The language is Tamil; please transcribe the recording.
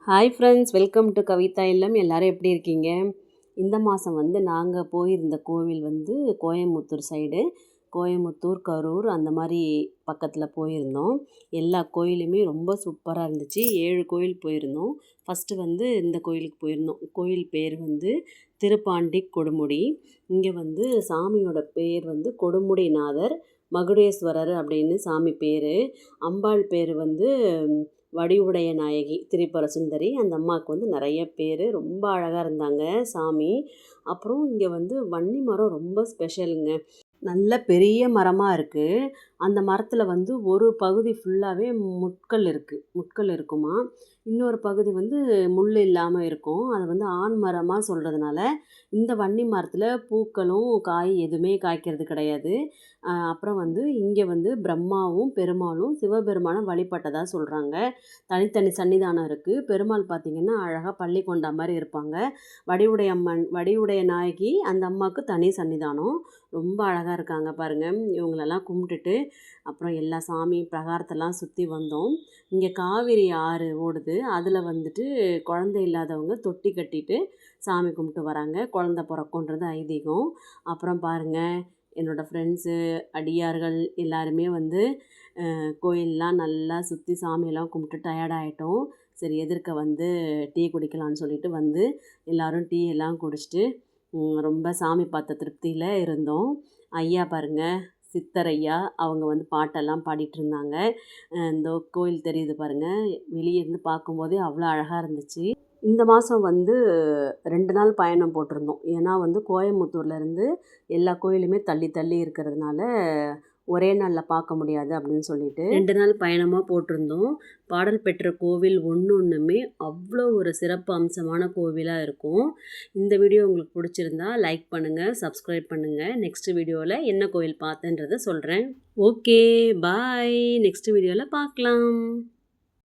Hi friends, welcome to Kavitha இல்லம். எல்லோரும் எப்படி இருக்கீங்க? இந்த மாதம் நாங்கள் போயிருந்த கோவில் கோயம்புத்தூர் சைடு, கோயம்புத்தூர், கரூர் அந்த மாதிரி பக்கத்தில் போயிருந்தோம். எல்லா கோயிலுமே ரொம்ப சூப்பராக இருந்துச்சு. 7 கோயில் போயிருந்தோம். ஃபஸ்ட்டு இந்த கோயிலுக்கு போயிருந்தோம். கோயில் பேர் திருப்பாண்டி கொடுமுடி. இங்கே சாமியோட பேர் கொடுமுடிநாதர் மகுடேஸ்வரர் அப்படின்னு சாமி பேர். அம்பாள் பேர் வடிவுடைய நாயகி திரிபுர சுந்தரி. அந்த அம்மாவுக்கு நிறைய பேர். ரொம்ப அழகாக இருந்தாங்க சாமி. அப்புறம் இங்கே வன்னி மரம் ரொம்ப ஸ்பெஷலுங்க. நல்ல பெரிய மரமாக இருக்குது. அந்த மரத்தில் ஒரு பகுதி ஃபுல்லாகவே முட்கள் இருக்குமா. இன்னொரு பகுதி முள் இல்லாமல் இருக்கும். அது ஆண் மரமாக சொல்கிறதுனால இந்த வன்னி மரத்தில் பூக்களும் காய் எதுவுமே காய்க்கிறது கிடையாது. அப்புறம் இங்கே பிரம்மாவும் பெருமாளும் சிவபெருமானை வழிபட்டதாக சொல்கிறாங்க. தனித்தனி சன்னிதானம் இருக்குது. பெருமாள் பார்த்திங்கன்னா அழகாக பள்ளி கொண்ட மாதிரி இருப்பாங்க. வடிவுடைய நாயகி அந்த அம்மாவுக்கு தனி சன்னிதானம். ரொம்ப அழகாக இருக்காங்க பாருங்கள். இவங்களெல்லாம் கும்பிட்டுட்டு அப்புறம் எல்லா சாமி பிரகாரத்தெல்லாம் சுற்றி வந்தோம். இங்கே காவிரி ஆறு ஓடுது. அதில் குழந்தை இல்லாதவங்க தொட்டி கட்டிட்டு சாமி கும்பிட்டு வராங்க. குழந்தை பிறக்குன்றது ஐதீகம். அப்புறம் பாருங்கள், என்னோடய ஃப்ரெண்ட்ஸு அடியார்கள் எல்லாருமே கோயிலெலாம் நல்லா சுற்றி சாமியெல்லாம் கும்பிட்டு டயர்டாகிட்டோம். சரி, எதிர்க்க டீ குடிக்கலான்னு சொல்லிட்டு எல்லோரும் டீ எல்லாம் குடிச்சிட்டு ரொம்ப சாமி பார்த்த திருப்தியில் இருந்தோம். ஐயா பாருங்கள், சித்தர் ஐயா அவங்க பாட்டெல்லாம் பாடிட்டு இருந்தாங்க. இந்த கோயில் தெரியுது பாருங்கள். வெளியே இருந்து பார்க்கும்போதே அவ்வளோ அழகாக இருந்துச்சு. இந்த மாதம் 2 நாள் பயணம் போட்டிருந்தோம். ஏன்னா கோயம்புத்தூர்லேருந்து எல்லா கோயிலுமே தள்ளி தள்ளி இருக்கிறதுனால ஒரே நாளில் பார்க்க முடியாது அப்படின்னு சொல்லிட்டு 2 நாள் பயணமாக போட்டிருந்தோம். பாடல் பெற்ற கோவில் ஒன்றுமே அவ்வளோ ஒரு சிறப்பு அம்சமான கோவிலாக இருக்கும். இந்த வீடியோ உங்களுக்கு பிடிச்சிருந்தா லைக் பண்ணுங்கள், சப்ஸ்கிரைப் பண்ணுங்கள். நெக்ஸ்ட் வீடியோவில் என்ன கோவில் பார்த்தேன்றதை சொல்கிறேன். ஓகே, பாய். நெக்ஸ்ட் வீடியோவில் பார்க்கலாம்.